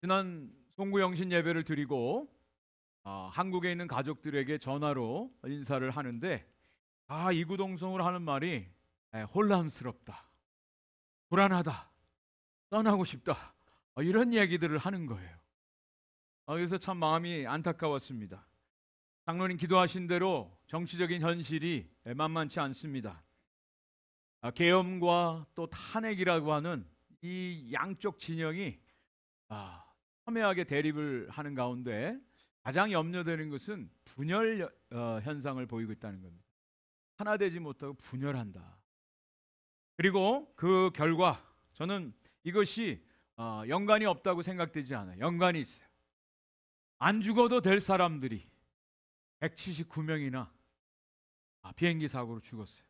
지난 송구영신 예배를 드리고 한국에 있는 가족들에게 전화로 인사를 하는데 이구동성으로 하는 말이 혼란스럽다, 불안하다, 떠나고 싶다, 이런 얘기들을 하는 거예요. 그래서 참 마음이 안타까웠습니다. 장로님 기도하신 대로 정치적인 현실이 만만치 않습니다. 계엄과 또 탄핵이라고 하는 이 양쪽 진영이 첨예하게 대립을 하는 가운데 가장 염려되는 것은 분열 현상을 보이고 있다는 겁니다. 하나 되지 못하고 분열한다. 그리고 그 결과 저는 이것이 연관이 없다고 생각되지 않아요. 연관이 있어요. 안 죽어도 될 사람들이 179명이나 비행기 사고로 죽었어요.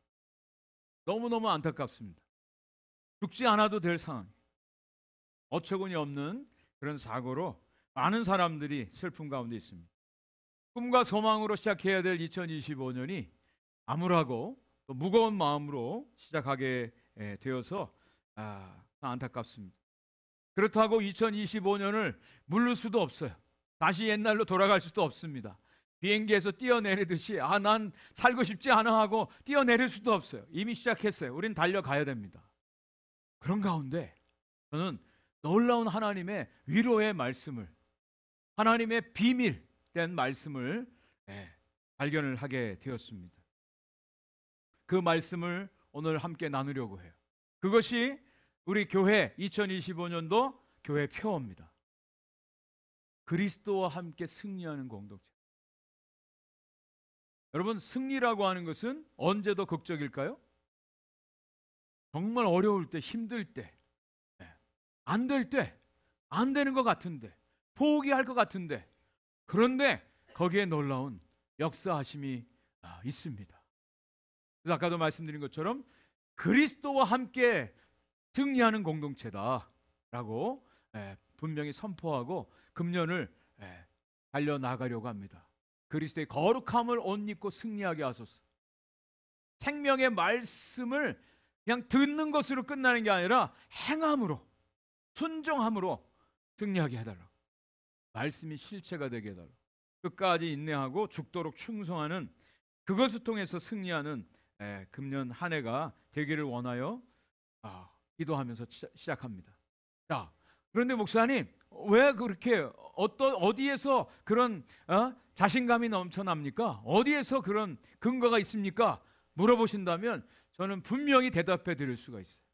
너무너무 안타깝습니다. 죽지 않아도 될 상황, 어처구니 없는 그런 사고로 많은 사람들이 슬픔 가운데 있습니다. 꿈과 소망으로 시작해야 될 2025년이 암울하고 또 무거운 마음으로 시작하게 되어서 안타깝습니다. 그렇다고 2025년을 물를 수도 없어요. 다시 옛날로 돌아갈 수도 없습니다. 비행기에서 뛰어내리듯이 난 살고 싶지 않아 하고 뛰어내릴 수도 없어요. 이미 시작했어요. 우린 달려가야 됩니다. 그런 가운데 저는 놀라운 하나님의 위로의 말씀을, 하나님의 비밀된 말씀을 발견을 하게 되었습니다. 그 말씀을 오늘 함께 나누려고 해요. 그것이 우리 교회 2025년도 교회 표어입니다. 그리스도와 함께 승리하는 공동체. 여러분, 승리라고 하는 것은 언제 더 극적일까요? 정말 어려울 때, 힘들 때, 안 될 때, 안 되는 것 같은데, 포기할 것 같은데, 그런데 거기에 놀라운 역사하심이 있습니다. 그래서 아까도 말씀드린 것처럼 그리스도와 함께 승리하는 공동체다라고 분명히 선포하고 금년을 달려나가려고 합니다. 그리스도의 거룩함을 옷 입고 승리하게 하소서. 생명의 말씀을 그냥 듣는 것으로 끝나는 게 아니라 행함으로, 순종함으로 승리하게 해달라고. 말씀이 실체가 되게 해달라고. 끝까지 인내하고 죽도록 충성하는, 그것을 통해서 승리하는 금년 한 해가 되기를 원하여 기도하면서 시작합니다. 자, 그런데 목사님, 왜 그렇게 어디에서 그런 자신감이 넘쳐납니까? 어디에서 그런 근거가 있습니까? 물어보신다면 저는 분명히 대답해 드릴 수가 있어요.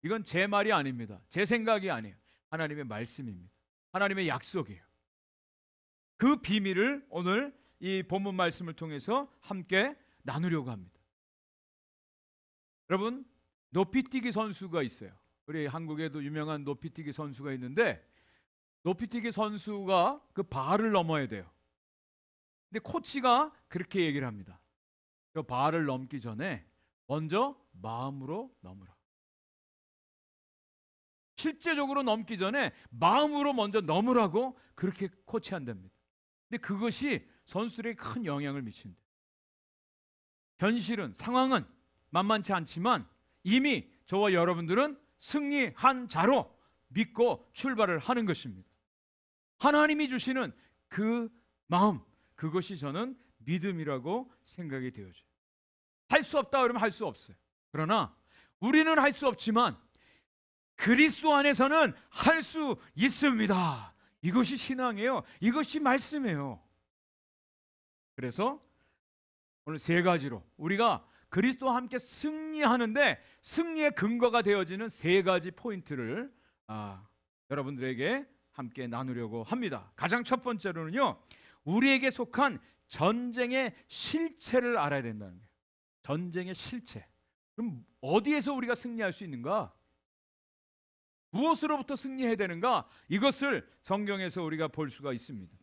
이건 제 말이 아닙니다. 제 생각이 아니에요. 하나님의 말씀입니다. 하나님의 약속이에요. 그 비밀을 오늘 이 본문 말씀을 통해서 함께 나누려고 합니다. 여러분, 높이뛰기 선수가 있어요. 우리 한국에도 유명한 높이뛰기 선수가 있는데, 높이뛰기 선수가 그 바를 넘어야 돼요. 근데 코치가 그렇게 얘기를 합니다. 그 바를 넘기 전에 먼저 마음으로 넘으라. 실제적으로 넘기 전에 마음으로 먼저 넘으라고 그렇게 코치한답니다. 근데 그것이 선수들에게 큰 영향을 미친다. 현실은, 상황은 만만치 않지만 이미 저와 여러분들은 승리한 자로 믿고 출발을 하는 것입니다. 하나님이 주시는 그 마음, 그것이 저는 믿음이라고 생각이 되어져요. 할 수 없다 그러면 할 수 없어요. 그러나 우리는 할 수 없지만 그리스도 안에서는 할 수 있습니다. 이것이 신앙이에요. 이것이 말씀이에요. 그래서 오늘 세 가지로 우리가 그리스도와 함께 승리하는데 승리의 근거가 되어지는 세 가지 포인트를 여러분들에게 함께 나누려고 합니다. 가장 첫 번째로는요, 우리에게 속한 전쟁의 실체를 알아야 된다는 거예요. 전쟁의 실체. 그럼 어디에서 우리가 승리할 수 있는가? 무엇으로부터 승리해야 되는가? 이것을 성경에서 우리가 볼 수가 있습니다.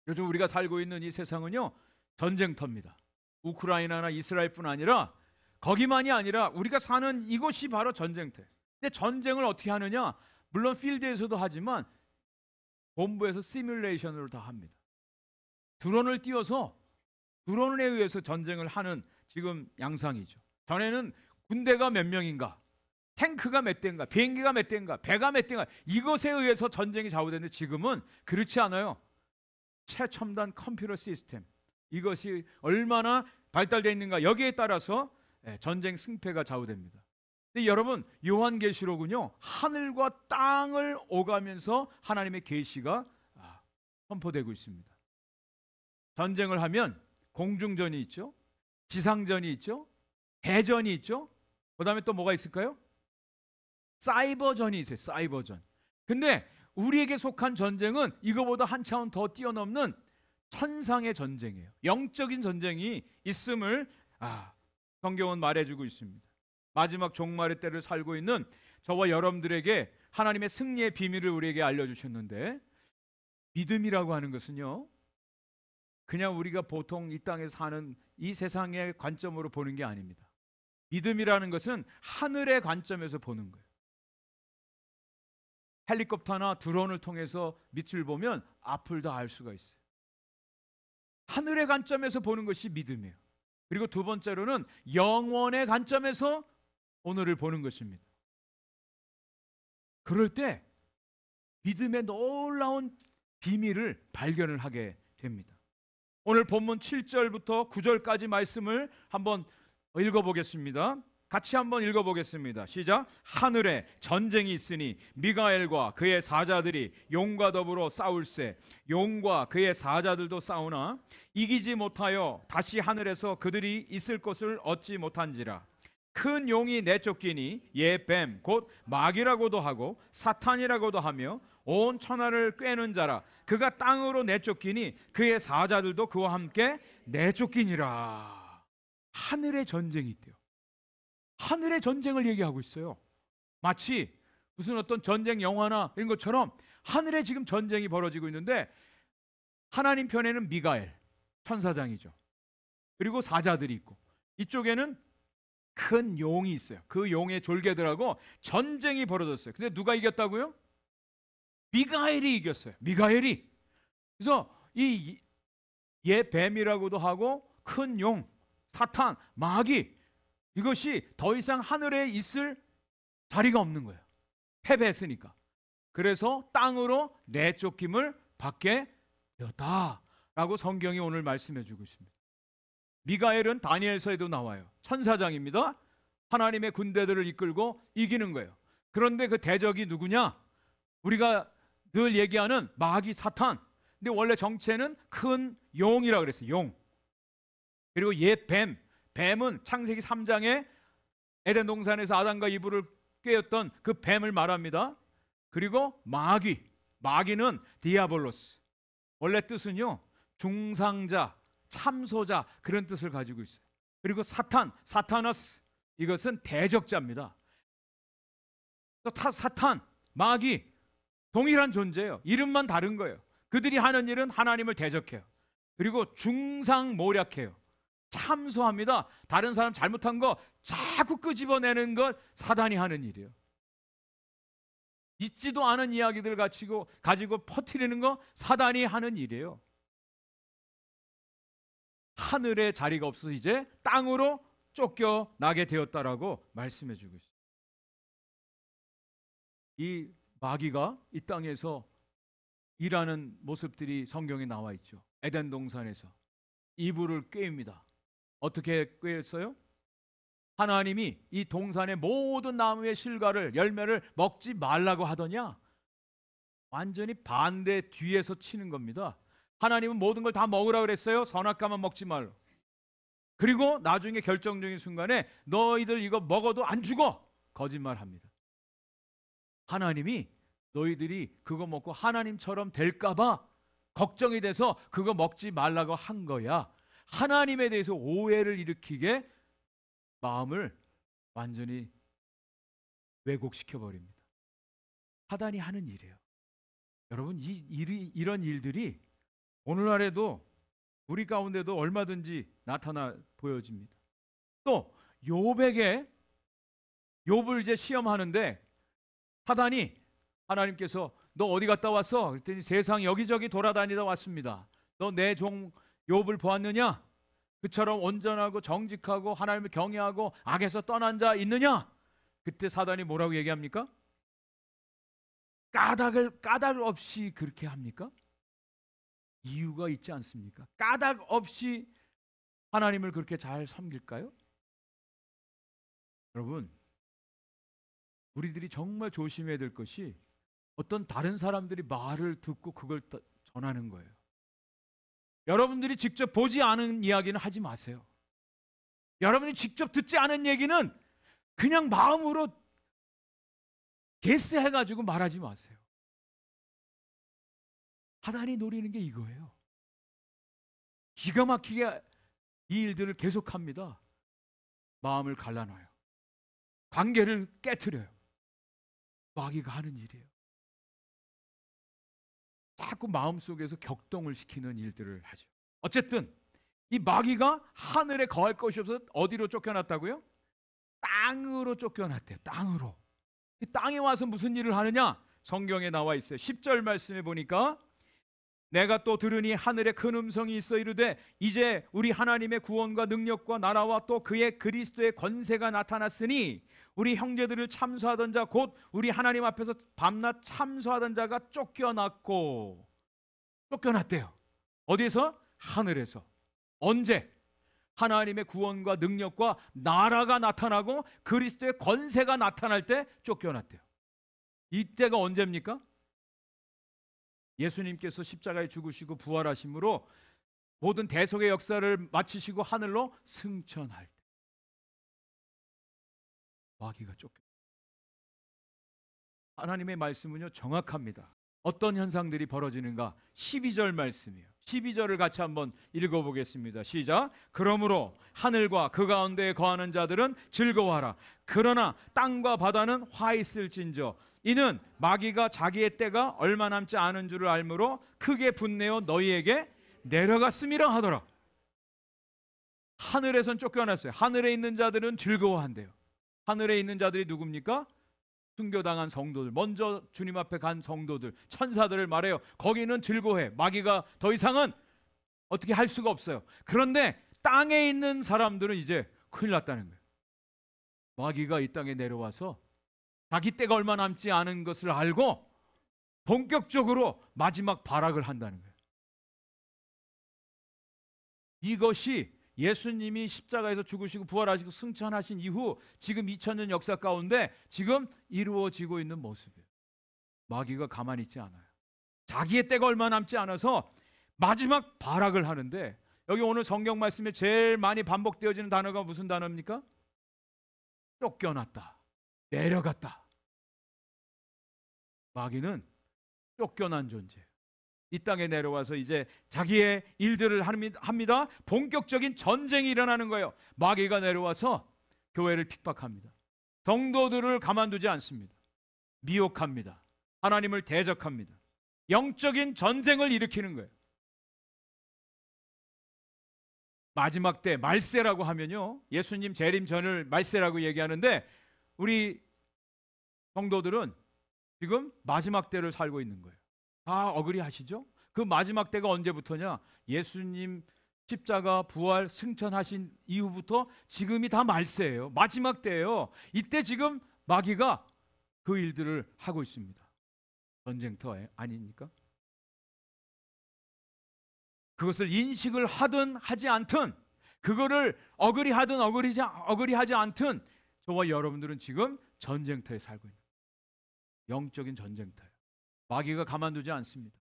요즘 우리가 살고 있는 이 세상은요, 전쟁터입니다. 우크라이나나 이스라엘뿐 아니라, 거기만이 아니라 우리가 사는 이곳이 바로 전쟁터예요. 근데 전쟁을 어떻게 하느냐? 물론 필드에서도 하지만 본부에서 시뮬레이션으로 다 합니다. 드론을 띄워서 드론에 의해서 전쟁을 하는 지금 양상이죠. 전에는 군대가 몇 명인가, 탱크가 몇 대인가, 비행기가 몇 대인가, 배가 몇 대인가, 이것에 의해서 전쟁이 좌우되는데 지금은 그렇지 않아요. 최첨단 컴퓨터 시스템, 이것이 얼마나 발달되어 있는가, 여기에 따라서 전쟁 승패가 좌우됩니다. 근데 여러분, 요한계시록은요, 하늘과 땅을 오가면서 하나님의 계시가 선포되고 있습니다. 전쟁을 하면 공중전이 있죠, 지상전이 있죠, 대전이 있죠, 그 다음에 또 뭐가 있을까요? 사이버전이 있어요. 사이버전. 근데 우리에게 속한 전쟁은 이거보다 한 차원 더 뛰어넘는 천상의 전쟁이에요. 영적인 전쟁이 있음을 성경은 말해주고 있습니다. 마지막 종말의 때를 살고 있는 저와 여러분들에게 하나님의 승리의 비밀을 우리에게 알려주셨는데, 믿음이라고 하는 것은요, 그냥 우리가 보통 이 땅에 사는 이 세상의 관점으로 보는 게 아닙니다. 믿음이라는 것은 하늘의 관점에서 보는 거예요. 헬리콥터나 드론을 통해서 밑을 보면 앞을 다 알 수가 있어요. 하늘의 관점에서 보는 것이 믿음이에요. 그리고 두 번째로는 영원의 관점에서 오늘을 보는 것입니다. 그럴 때 믿음의 놀라운 비밀을 발견을 하게 됩니다. 오늘 본문 7절부터 9절까지 말씀을 한번 읽어보겠습니다. 같이 한번 읽어보겠습니다. 시작. 하늘에 전쟁이 있으니 미가엘과 그의 사자들이 용과 더불어 싸울세. 용과 그의 사자들도 싸우나 이기지 못하여 다시 하늘에서 그들이 있을 곳을 얻지 못한지라. 큰 용이 내쫓기니 예뱀 곧 마귀라고도 하고 사탄이라고도 하며 온 천하를 꿰는 자라. 그가 땅으로 내쫓기니 그의 사자들도 그와 함께 내쫓기니라. 하늘의 전쟁이 있대요. 하늘의 전쟁을 얘기하고 있어요. 마치 무슨 어떤 전쟁 영화나 이런 것처럼 하늘에 지금 전쟁이 벌어지고 있는데, 하나님 편에는 미가엘 천사장이죠. 그리고 사자들이 있고, 이쪽에는 큰 용이 있어요. 그 용의 졸개들하고 전쟁이 벌어졌어요. 근데 누가 이겼다고요? 미가엘이 이겼어요. 미가엘이. 그래서 이 예뱀이라고도 하고 큰 용, 사탄, 마귀, 이것이 더 이상 하늘에 있을 자리가 없는 거예요. 패배했으니까. 그래서 땅으로 내쫓김을 받게 되었다라고 성경이 오늘 말씀해 주고 있습니다. 미가엘은 다니엘서에도 나와요. 천사장입니다. 하나님의 군대들을 이끌고 이기는 거예요. 그런데 그 대적이 누구냐? 우리가 늘 얘기하는 마귀 사탄. 근데 원래 정체는 큰 용이라고 그랬어요. 용. 그리고 옛뱀. 뱀은 창세기 3장에 에덴 동산에서 아담과 이브를 꿰었던 그 뱀을 말합니다. 그리고 마귀. 마귀는 디아볼로스. 원래 뜻은요, 중상자, 참소자, 그런 뜻을 가지고 있어요. 그리고 사탄, 사타너스, 이것은 대적자입니다. 사탄, 마귀, 동일한 존재예요. 이름만 다른 거예요. 그들이 하는 일은 하나님을 대적해요. 그리고 중상모략해요. 참소합니다. 다른 사람 잘못한 거 자꾸 끄집어내는 것 사단이 하는 일이에요. 있지도 않은 이야기들 가지고 퍼뜨리는 거 사단이 하는 일이에요. 하늘에 자리가 없어서 이제 땅으로 쫓겨나게 되었다라고 말씀해 주고 있어요. 이 마귀가 이 땅에서 일하는 모습들이 성경에 나와 있죠. 에덴 동산에서 이브를 꿰입니다. 어떻게 꿰었어요? 하나님이 이 동산의 모든 나무의 실과를, 열매를 먹지 말라고 하더냐? 완전히 반대 뒤에서 치는 겁니다. 하나님은 모든 걸 다 먹으라고 그랬어요. 선악과만 먹지 말로. 그리고 나중에 결정적인 순간에 너희들 이거 먹어도 안 죽어. 거짓말합니다. 하나님이 너희들이 그거 먹고 하나님처럼 될까 봐 걱정이 돼서 그거 먹지 말라고 한 거야. 하나님에 대해서 오해를 일으키게 마음을 완전히 왜곡시켜 버립니다. 사단이 하는 일이에요. 여러분, 이런 일들이 오늘날에도 우리 가운데도 얼마든지 나타나 보여집니다. 또 욥에게, 욥을 이제 시험하는데 사단이, 하나님께서 너 어디 갔다 왔어? 그랬더니 세상 여기저기 돌아다니다 왔습니다. 너 내 종 욥을 보았느냐? 그처럼 온전하고 정직하고 하나님을 경외하고 악에서 떠난 자 있느냐? 그때 사단이 뭐라고 얘기합니까? 까닭 없이 그렇게 합니까? 이유가 있지 않습니까? 까닭 없이 하나님을 그렇게 잘 섬길까요? 여러분, 우리들이 정말 조심해야 될 것이 어떤 다른 사람들이 말을 듣고 그걸 전하는 거예요. 여러분들이 직접 보지 않은 이야기는 하지 마세요. 여러분이 직접 듣지 않은 얘기는 그냥 마음으로 게스해가지고 말하지 마세요. 사단이 노리는 게 이거예요. 기가 막히게 이 일들을 계속합니다. 마음을 갈라놔요. 관계를 깨트려요. 마귀가 하는 일이에요. 자꾸 마음속에서 격동을 시키는 일들을 하죠. 어쨌든 이 마귀가 하늘에 거할 것이 없어서 어디로 쫓겨났다고요? 땅으로 쫓겨났대요. 땅으로. 이 땅에 와서 무슨 일을 하느냐? 성경에 나와 있어요. 10절 말씀에 보니까 내가 또 들으니 하늘에 큰 음성이 있어 이르되 이제 우리 하나님의 구원과 능력과 나라와 또 그의 그리스도의 권세가 나타났으니 우리 형제들을 참소하던 자 곧 우리 하나님 앞에서 밤낮 참소하던 자가 쫓겨났고. 쫓겨났대요. 어디에서? 하늘에서. 언제? 하나님의 구원과 능력과 나라가 나타나고 그리스도의 권세가 나타날 때 쫓겨났대요. 이때가 언제입니까? 예수님께서 십자가에 죽으시고 부활하심으로 모든 대속의 역사를 마치시고 하늘로 승천할 때 마귀가 쫓겨. 하나님의 말씀은요 정확합니다. 어떤 현상들이 벌어지는가? 12절 말씀이에요. 12절을 같이 한번 읽어보겠습니다. 시작. 그러므로 하늘과 그 가운데에 거하는 자들은 즐거워하라. 그러나 땅과 바다는 화 있을진저 이는 마귀가 자기의 때가 얼마 남지 않은 줄을 알므로 크게 분내어 너희에게 내려갔음이라 하더라. 하늘에선 쫓겨났어요. 하늘에 있는 자들은 즐거워한대요. 하늘에 있는 자들이 누굽니까? 순교당한 성도들, 먼저 주님 앞에 간 성도들, 천사들을 말해요. 거기는 즐거워해. 마귀가 더 이상은 어떻게 할 수가 없어요. 그런데 땅에 있는 사람들은 이제 큰일 났다는 거예요. 마귀가 이 땅에 내려와서 자기 때가 얼마 남지 않은 것을 알고 본격적으로 마지막 발악을 한다는 거예요. 이것이 예수님이 십자가에서 죽으시고 부활하시고 승천하신 이후 지금 2000년 역사 가운데 지금 이루어지고 있는 모습이에요. 마귀가 가만히 있지 않아요. 자기의 때가 얼마 남지 않아서 마지막 발악을 하는데 여기 오늘 성경 말씀에 제일 많이 반복되어지는 단어가 무슨 단어입니까? 쫓겨났다. 내려갔다. 마귀는 쫓겨난 존재예요. 이 땅에 내려와서 이제 자기의 일들을 합니다. 본격적인 전쟁이 일어나는 거예요. 마귀가 내려와서 교회를 핍박합니다. 성도들을 가만두지 않습니다. 미혹합니다. 하나님을 대적합니다. 영적인 전쟁을 일으키는 거예요. 마지막 때 말세라고 하면요, 예수님 재림 전을 말세라고 얘기하는데 우리 성도들은 지금 마지막 때를 살고 있는 거예요. 다 어그리하시죠? 그 마지막 때가 언제부터냐? 예수님 십자가 부활 승천하신 이후부터 지금이 다 말세예요. 마지막 때예요. 이때 지금 마귀가 그 일들을 하고 있습니다. 전쟁터 아닙니까? 그것을 인식을 하든 하지 않든, 그거를 어그리하든 어그리하지 않든 저와 여러분들은 지금 전쟁터에 살고 있는 거예요. 영적인 전쟁터예요. 마귀가 가만두지 않습니다.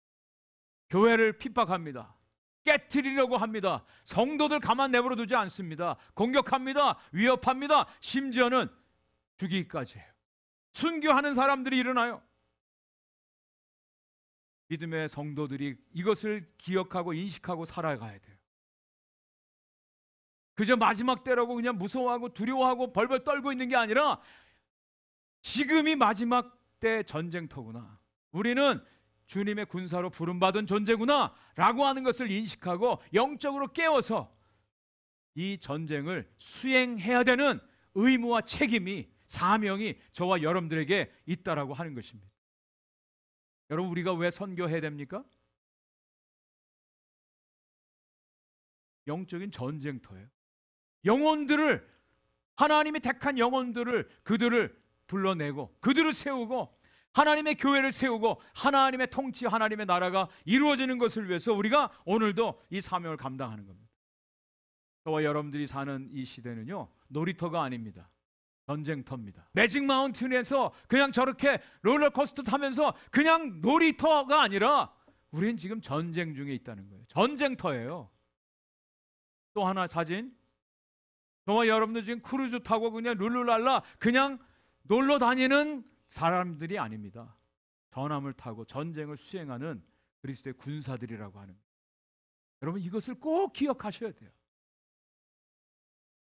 교회를 핍박합니다. 깨트리려고 합니다. 성도들 가만 내버려 두지 않습니다. 공격합니다. 위협합니다. 심지어는 죽이기까지 해요. 순교하는 사람들이 일어나요. 믿음의 성도들이 이것을 기억하고 인식하고 살아가야 돼요. 그저 마지막 때라고 그냥 무서워하고 두려워하고 벌벌 떨고 있는 게 아니라 지금이 마지막 때 전쟁터구나. 우리는 주님의 군사로 부름받은 존재구나 라고 하는 것을 인식하고 영적으로 깨워서 이 전쟁을 수행해야 되는 의무와 책임이, 사명이 저와 여러분들에게 있다라고 하는 것입니다. 여러분, 우리가 왜 선교해야 됩니까? 영적인 전쟁터예요. 영혼들을, 하나님이 택한 영혼들을, 그들을 불러내고 그들을 세우고 하나님의 교회를 세우고 하나님의 통치, 하나님의 나라가 이루어지는 것을 위해서 우리가 오늘도 이 사명을 감당하는 겁니다. 저와 여러분들이 사는 이 시대는요, 놀이터가 아닙니다. 전쟁터입니다. 매직 마운틴에서 그냥 저렇게 롤러코스터 타면서 그냥 놀이터가 아니라 우리는 지금 전쟁 중에 있다는 거예요. 전쟁터예요. 또 하나 사진, 저와 여러분들 지금 크루즈 타고 그냥 룰루랄라 그냥 놀러 다니는 사람들이 아닙니다. 전함을 타고 전쟁을 수행하는 그리스도의 군사들이라고 하는 거예요. 여러분 이것을 꼭 기억하셔야 돼요.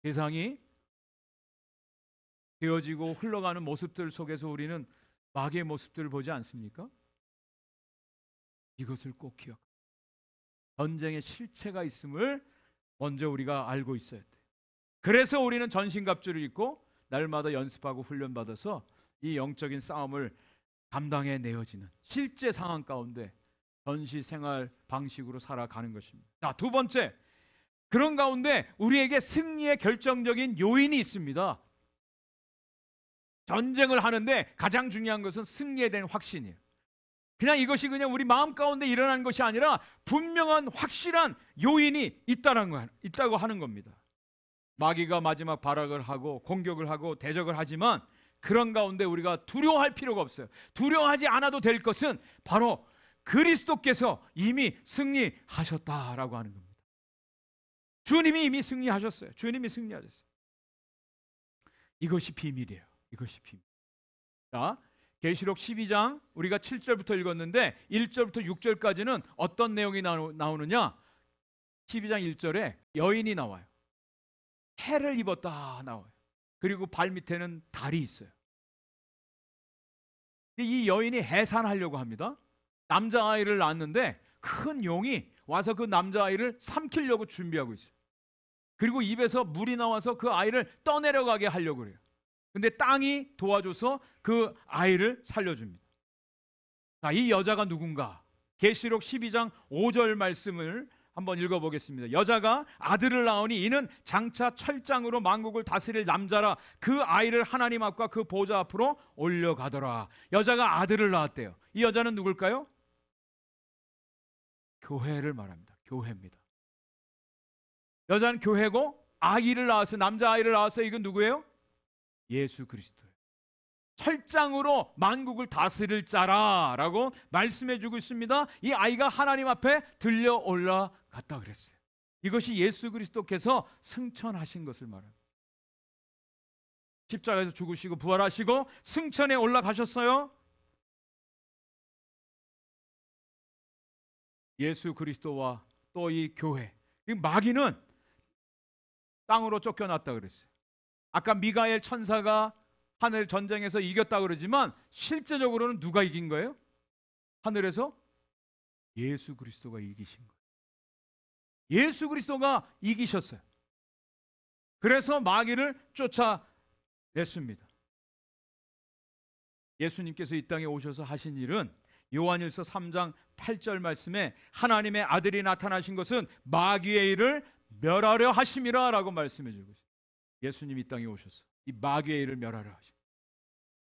세상이 되어지고 흘러가는 모습들 속에서 우리는 마귀의 모습들을 보지 않습니까? 이것을 꼭 기억합니다. 전쟁의 실체가 있음을 먼저 우리가 알고 있어야 돼요. 그래서 우리는 전신갑주를 입고 날마다 연습하고 훈련받아서 이 영적인 싸움을 감당해 내어지는 실제 상황 가운데 전시 생활 방식으로 살아가는 것입니다. 자, 두 번째, 그런 가운데 우리에게 승리의 결정적인 요인이 있습니다. 전쟁을 하는데 가장 중요한 것은 승리에 대한 확신이에요. 그냥 이것이 그냥 우리 마음 가운데 일어난 것이 아니라 분명한 확실한 요인이 있다고 하는 겁니다. 마귀가 마지막 발악을 하고 공격을 하고 대적을 하지만 그런 가운데 우리가 두려워할 필요가 없어요. 두려워하지 않아도 될 것은 바로 그리스도께서 이미 승리하셨다라고 하는 겁니다. 주님이 이미 승리하셨어요. 주님이 승리하셨어요. 이것이 비밀이에요. 이것이 비밀. 자, 계시록 12장 우리가 7절부터 읽었는데 1절부터 6절까지는 어떤 내용이 나오느냐? 12장 1절에 여인이 나와요. 해를 입었다 나와요. 그리고 발 밑에는 달이 있어요. 이 여인이 해산하려고 합니다. 남자아이를 낳았는데 큰 용이 와서 그 남자아이를 삼키려고 준비하고 있어요. 그리고 입에서 물이 나와서 그 아이를 떠내려가게 하려고 그래요. 근데 땅이 도와줘서 그 아이를 살려줍니다. 자, 이 여자가 누군가? 계시록 12장 5절 말씀을 한번 읽어보겠습니다. 여자가 아들을 낳으니 이는 장차 철장으로 만국을 다스릴 남자라. 그 아이를 하나님 앞과 그 보좌 앞으로 올려가더라. 여자가 아들을 낳았대요. 이 여자는 누굴까요? 교회를 말합니다. 교회입니다. 여자는 교회고 아이를 낳았어요. 남자아이를 낳았어요. 이건 누구예요? 예수 그리스도예요. 철장으로 만국을 다스릴 자라라고 말씀해주고 있습니다. 이 아이가 하나님 앞에 들려 올라갔다 그랬어요. 이것이 예수 그리스도께서 승천하신 것을 말합니다. 십자가에서 죽으시고 부활하시고 승천에 올라가셨어요. 예수 그리스도와 또 이 교회, 마귀는 땅으로 쫓겨났다 그랬어요. 아까 미가엘 천사가 하늘 전쟁에서 이겼다 그러지만 실제적으로는 누가 이긴 거예요? 하늘에서 예수 그리스도가 이기신 거예요. 예수 그리스도가 이기셨어요. 그래서 마귀를 쫓아냈습니다. 예수님께서 이 땅에 오셔서 하신 일은 요한일서 3장 8절 말씀에 하나님의 아들이 나타나신 것은 마귀의 일을 멸하려 하심이라 라고 말씀해 주고 있어요. 예수님이 이 땅에 오셔서 이 마귀의 일을 멸하려 하심.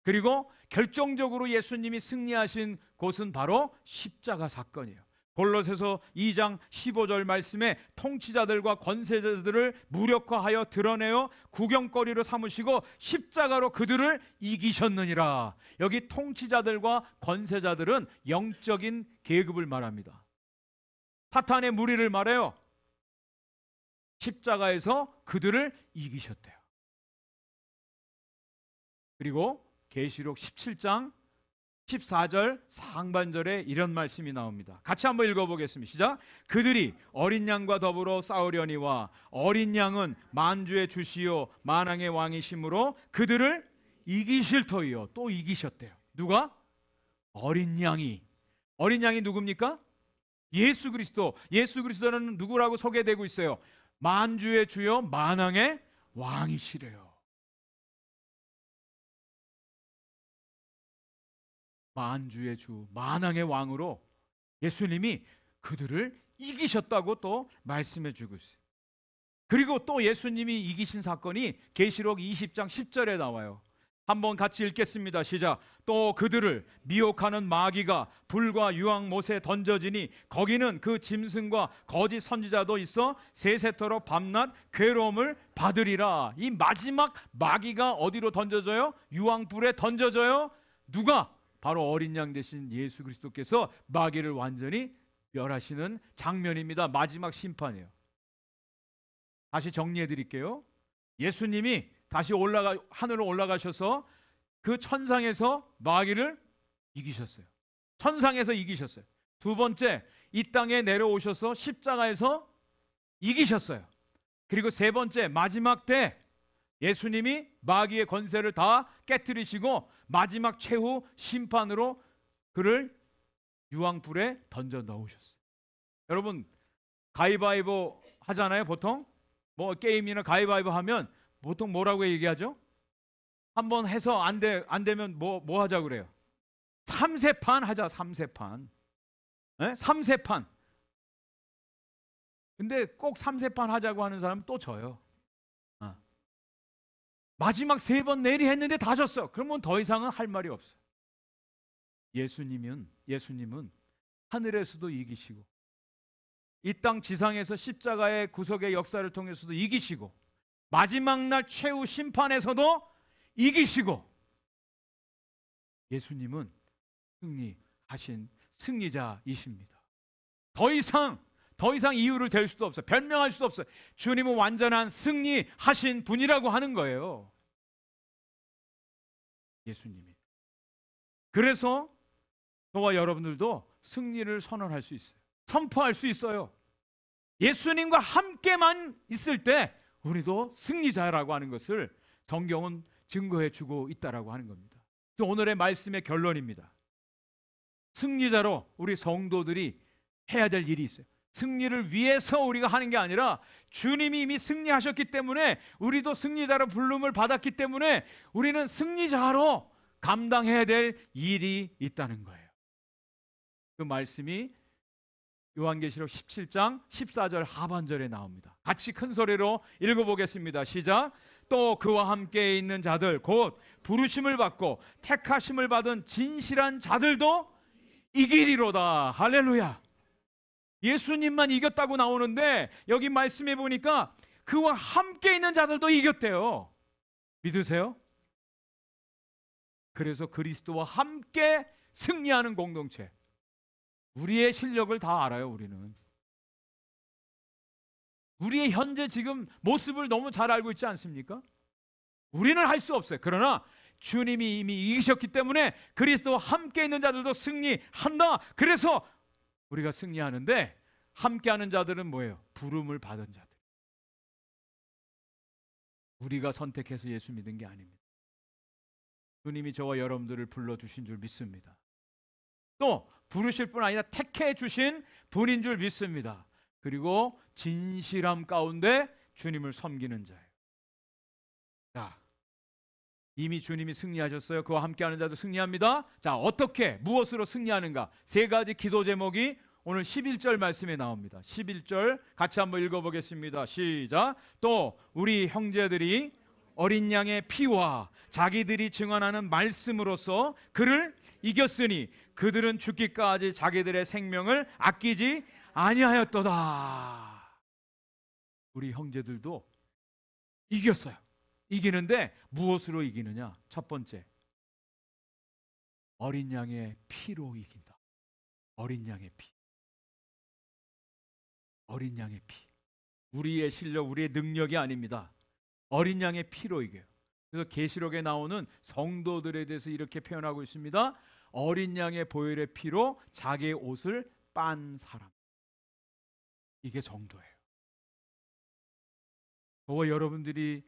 그리고 결정적으로 예수님이 승리하신 곳은 바로 십자가 사건이에요. 골로새서 2장 15절 말씀에 통치자들과 권세자들을 무력화하여 드러내어 구경거리로 삼으시고 십자가로 그들을 이기셨느니라. 여기 통치자들과 권세자들은 영적인 계급을 말합니다. 사탄의 무리를 말해요. 십자가에서 그들을 이기셨대요. 그리고 계시록 17장 14절 상반절에 이런 말씀이 나옵니다. 같이 한번 읽어보겠습니다. 시작. 그들이 어린 양과 더불어 싸우려니와 어린 양은 만주의 주시요 만왕의 왕이심으로 그들을 이기실 터이요. 또 이기셨대요. 누가? 어린 양이. 어린 양이 누굽니까? 예수 그리스도. 예수 그리스도는 누구라고 소개되고 있어요? 만주의 주요 만왕의 왕이시래요. 만주의 주, 만왕의 왕으로 예수님이 그들을 이기셨다고 또 말씀해 주고 있어요. 그리고 또 예수님이 이기신 사건이 계시록 20장 10절에 나와요. 한번 같이 읽겠습니다. 시작. 또 그들을 미혹하는 마귀가 불과 유황못에 던져지니 거기는 그 짐승과 거짓 선지자도 있어 세세토록 밤낮 괴로움을 받으리라. 이 마지막 마귀가 어디로 던져져요? 유황불에 던져져요. 누가? 바로 어린 양 되신 예수 그리스도께서 마귀를 완전히 멸하시는 장면입니다. 마지막 심판이에요. 다시 정리해 드릴게요. 예수님이 다시 하늘로 올라가셔서 그 천상에서 마귀를 이기셨어요. 천상에서 이기셨어요. 두 번째, 이 땅에 내려오셔서 십자가에서 이기셨어요. 그리고 세 번째, 마지막 때 예수님이 마귀의 권세를 다 깨뜨리시고 마지막 최후 심판으로 그를 유황불에 던져 넣으셨어요. 여러분, 가위바위보 하잖아요. 보통 뭐 게임이나 가위바위보 하면 보통 뭐라고 얘기하죠? 한번 해서 안 되면 뭐 하자고 그래요? 3세판 하자. 3세판. 네? 3세판. 근데 꼭 3세판 하자고 하는 사람은 또 져요. 마지막 3번 내리 했는데 다 졌어. 그러면 더 이상은 할 말이 없어요. 예수님은 하늘에서도 이기시고 이 땅 지상에서 십자가의 구속의 역사를 통해서도 이기시고 마지막 날 최후 심판에서도 이기시고 예수님은 승리하신 승리자이십니다. 더 이상 이유를 댈 수도 없어요. 변명할 수도 없어요. 주님은 완전한 승리하신 분이라고 하는 거예요. 예수님이. 그래서 저와 여러분들도 승리를 선언할 수 있어요. 선포할 수 있어요. 예수님과 함께만 있을 때 우리도 승리자라고 하는 것을 성경은 증거해 주고 있다라고 하는 겁니다. 그래서 오늘의 말씀의 결론입니다. 승리자로 우리 성도들이 해야 될 일이 있어요. 승리를 위해서 우리가 하는 게 아니라 주님이 이미 승리하셨기 때문에 우리도 승리자로 부름을 받았기 때문에 우리는 승리자로 감당해야 될 일이 있다는 거예요. 그 말씀이 요한계시록 17장 14절 하반절에 나옵니다. 같이 큰 소리로 읽어보겠습니다. 시작. 또 그와 함께 있는 자들 곧 부르심을 받고 택하심을 받은 진실한 자들도 이기리로다. 할렐루야. 예수님만 이겼다고 나오는데 여기 말씀해 보니까 그와 함께 있는 자들도 이겼대요. 믿으세요? 그래서 그리스도와 함께 승리하는 공동체. 우리의 실력을 다 알아요. 우리의 현재 지금 모습을 너무 잘 알고 있지 않습니까? 우리는 할 수 없어요. 그러나 주님이 이미 이기셨기 때문에 그리스도와 함께 있는 자들도 승리한다. 그래서 우리가 승리하는데 함께하는 자들은 뭐예요? 부름을 받은 자들. 우리가 선택해서 예수 믿은 게 아닙니다. 주님이 저와 여러분들을 불러주신 줄 믿습니다. 또 부르실 뿐 아니라 택해 주신 분인 줄 믿습니다. 그리고 진실함 가운데 주님을 섬기는 자예요. 자, 이미 주님이 승리하셨어요. 그와 함께하는 자도 승리합니다. 자, 어떻게 무엇으로 승리하는가? 3가지 기도 제목이 오늘 11절 말씀에 나옵니다. 11절 같이 한번 읽어보겠습니다. 시작. 또 우리 형제들이 어린 양의 피와 자기들이 증언하는 말씀으로써 그를 이겼으니 그들은 죽기까지 자기들의 생명을 아끼지 아니하였도다. 우리 형제들도 이겼어요. 이기는데 무엇으로 이기느냐? 첫 번째, 어린 양의 피로 이긴다. 어린 양의 피. 어린 양의 피. 우리의 실력, 우리의 능력이 아닙니다. 어린 양의 피로 이겨요. 그래서 계시록에 나오는 성도들에 대해서 이렇게 표현하고 있습니다. 어린 양의 보혈의 피로 자기의 옷을 빤 사람. 이게 정도예요. 저와 여러분들이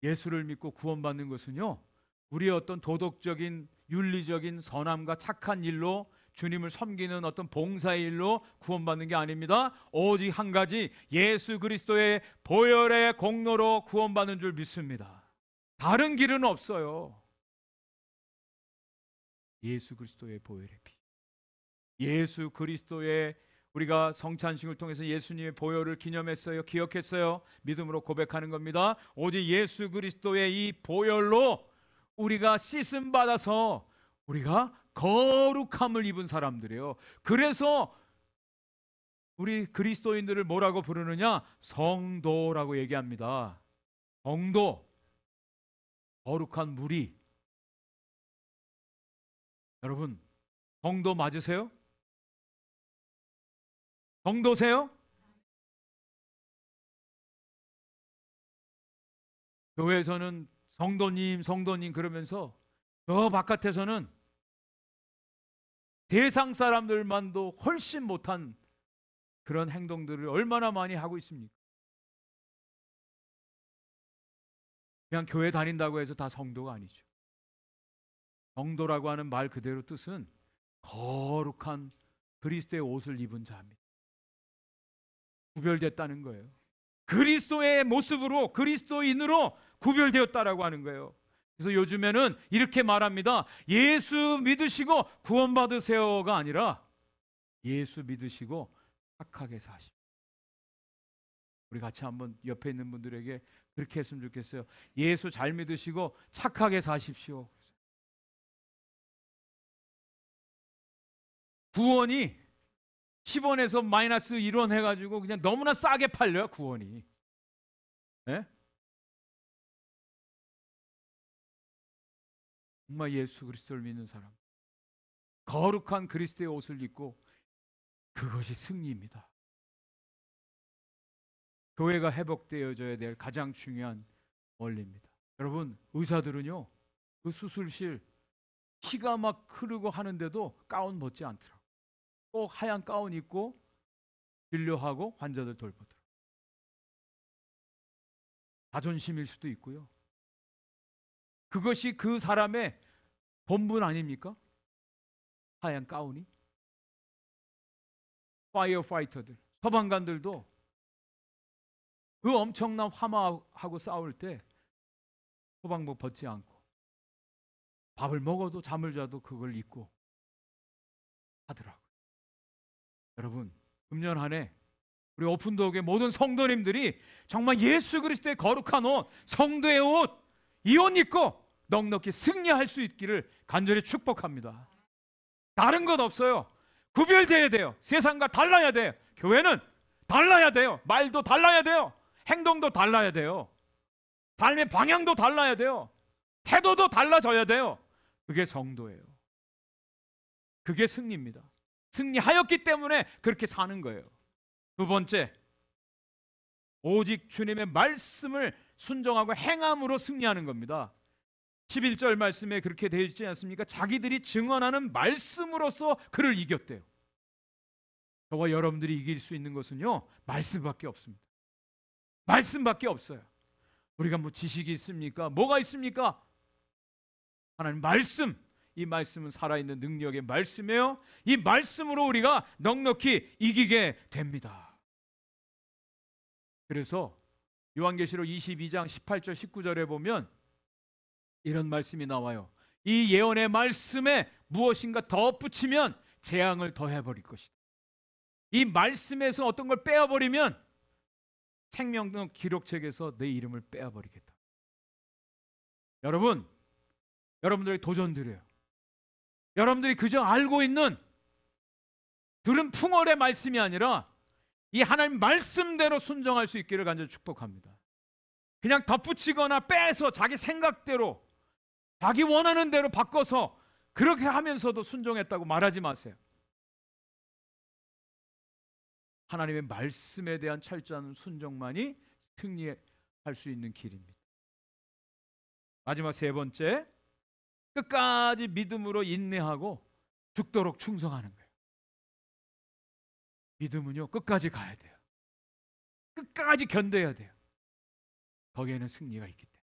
예수를 믿고 구원받는 것은요, 우리의 어떤 도덕적인 윤리적인 선함과 착한 일로 주님을 섬기는 어떤 봉사의 일로 구원받는 게 아닙니다. 오직 한 가지, 예수 그리스도의 보혈의 공로로 구원받는 줄 믿습니다. 다른 길은 없어요. 예수 그리스도의 보혈의 피. 예수 그리스도의, 우리가 성찬식을 통해서 예수님의 보혈을 기념했어요. 기억했어요. 믿음으로 고백하는 겁니다. 오직 예수 그리스도의 이 보혈로 우리가 씻음 받아서 우리가 거룩함을 입은 사람들이에요. 그래서 우리 그리스도인들을 뭐라고 부르느냐? 성도라고 얘기합니다. 성도, 거룩한 무리. 여러분, 성도 맞으세요? 성도세요? 교회에서는 성도님, 성도님 그러면서 저 바깥에서는 세상 사람들만도 훨씬 못한 그런 행동들을 얼마나 많이 하고 있습니까? 그냥 교회 다닌다고 해서 다 성도가 아니죠. 성도라고 하는 말 그대로 뜻은 거룩한 그리스도의 옷을 입은 자입니다. 구별됐다는 거예요. 그리스도의 모습으로, 그리스도인으로 구별되었다라고 하는 거예요. 그래서 요즘에는 이렇게 말합니다. 예수 믿으시고 구원받으세요가 아니라 예수 믿으시고 착하게 사십시오. 우리 같이 한번 옆에 있는 분들에게 그렇게 했으면 좋겠어요. 예수 잘 믿으시고 착하게 사십시오. 구원이 10원에서 마이너스 1원 해가지고 그냥 너무나 싸게 팔려요. 구원이. 네? 정말 예수 그리스도를 믿는 사람, 거룩한 그리스도의 옷을 입고, 그것이 승리입니다. 교회가 회복되어져야 될 가장 중요한 원리입니다. 여러분, 의사들은요, 그 수술실 피가 막 흐르고 하는데도 가운 벗지 않더라고요. 꼭 하얀 가운 입고 진료하고 환자들 돌보더라고요. 자존심일 수도 있고요. 그것이 그 사람의 본분 아닙니까? 하얀 가운이. 파이어 파이터들, 소방관들도 그 엄청난 화마하고 싸울 때 소방복 벗지 않고 밥을 먹어도 잠을 자도 그걸 입고 하더라고요. 여러분, 금년 한 해 우리 오픈도어의 모든 성도님들이 정말 예수 그리스도의 거룩한 옷, 성도의 옷, 이 옷 입고 넉넉히 승리할 수 있기를 간절히 축복합니다. 다른 것 없어요. 구별되어야 돼요. 세상과 달라야 돼요. 교회는 달라야 돼요. 말도 달라야 돼요. 행동도 달라야 돼요. 삶의 방향도 달라야 돼요. 태도도 달라져야 돼요. 그게 성도예요. 그게 승리입니다. 승리하였기 때문에 그렇게 사는 거예요. 두 번째, 오직 주님의 말씀을 순종하고 행함으로 승리하는 겁니다. 11절 말씀에 그렇게 되어 있지 않습니까? 자기들이 증언하는 말씀으로써 그를 이겼대요. 저와 여러분들이 이길 수 있는 것은요, 말씀밖에 없습니다. 말씀밖에 없어요. 우리가 뭐 지식이 있습니까? 뭐가 있습니까? 하나님 말씀, 이 말씀은 살아있는 능력의 말씀이에요. 이 말씀으로 우리가 넉넉히 이기게 됩니다. 그래서 요한계시록 22장 18절 19절에 보면 이런 말씀이 나와요. 이 예언의 말씀에 무엇인가 덧붙이면 재앙을 더해버릴 것이다. 이 말씀에서 어떤 걸 빼어버리면 생명록 기록책에서 내 이름을 빼어버리겠다. 여러분, 여러분들의 도전 드려요. 여러분들이 그저 알고 있는 들은 풍월의 말씀이 아니라 이 하나님 말씀대로 순종할 수 있기를 간절히 축복합니다. 그냥 덧붙이거나 빼서 자기 생각대로 자기 원하는 대로 바꿔서 그렇게 하면서도 순종했다고 말하지 마세요. 하나님의 말씀에 대한 철저한 순종만이 승리할 수 있는 길입니다. 마지막 세 번째, 끝까지 믿음으로 인내하고 죽도록 충성하는 거예요. 믿음은요, 끝까지 가야 돼요. 끝까지 견뎌야 돼요. 거기에는 승리가 있기 때문에.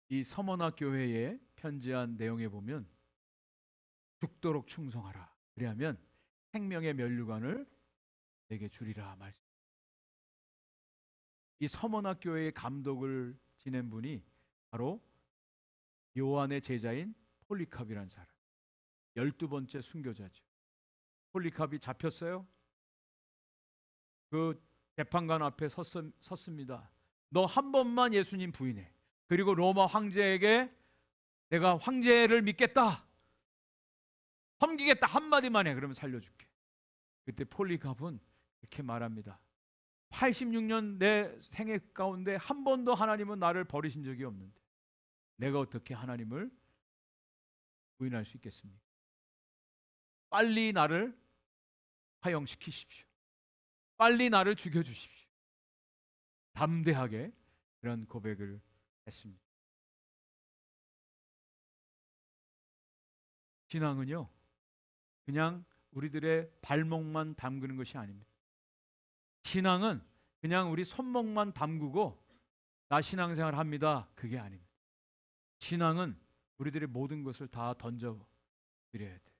이 서머나 교회에 편지한 내용에 보면 죽도록 충성하라. 그리하면 생명의 면류관을 내게 주리라 말씀. 이 서머나 교회의 감독을 지낸 분이 바로 요한의 제자인 폴리캅이라는 사람. 12번째 순교자죠. 폴리캅이 잡혔어요. 그 재판관 앞에 섰습니다. 너 한 번만 예수님 부인해. 그리고 로마 황제에게 내가 황제를 믿겠다, 섬기겠다 한마디만 해. 그러면 살려줄게. 그때 폴리갑은 이렇게 말합니다. 86년 내 생애 가운데 한 번도 하나님은 나를 버리신 적이 없는데 내가 어떻게 하나님을 부인할 수 있겠습니까? 빨리 나를 화형시키십시오. 빨리 나를 죽여주십시오. 담대하게 그런 고백을 했습니다. 신앙은요, 그냥 우리들의 발목만 담그는 것이 아닙니다. 신앙은 그냥 우리 손목만 담그고 나 신앙생활 합니다, 그게 아닙니다. 신앙은 우리들의 모든 것을 다 던져 드려야 돼.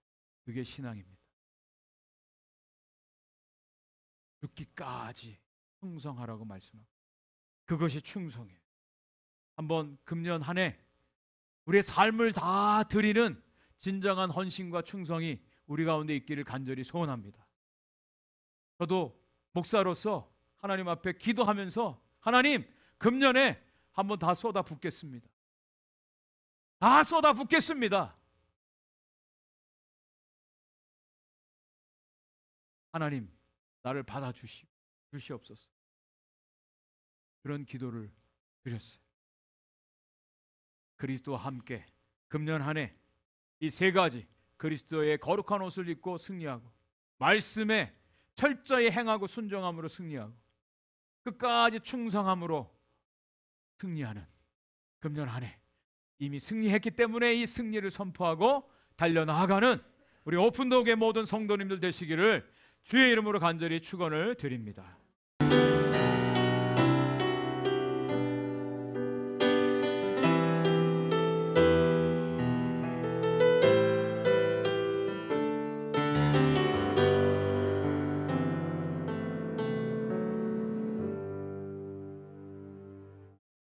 그게 신앙입니다. 죽기까지 충성하라고 말씀합니다. 그것이 충성이에요. 한번 금년 한 해 우리의 삶을 다 드리는 진정한 헌신과 충성이 우리 가운데 있기를 간절히 소원합니다. 저도 목사로서 하나님 앞에 기도하면서 하나님, 금년에 한번 다 쏟아 붓겠습니다. 다 쏟아 붓겠습니다. 하나님, 나를 받아 주시옵소서. 그런 기도를 드렸어요. 그리스도와 함께 금년 한 해 이 세 가지, 그리스도의 거룩한 옷을 입고 승리하고, 말씀에 철저히 행하고 순종함으로 승리하고, 끝까지 충성함으로 승리하는 금년 한 해, 이미 승리했기 때문에 이 승리를 선포하고 달려나가는 우리 오픈도어의 모든 성도님들 되시기를 주의 이름으로 간절히 축원을 드립니다.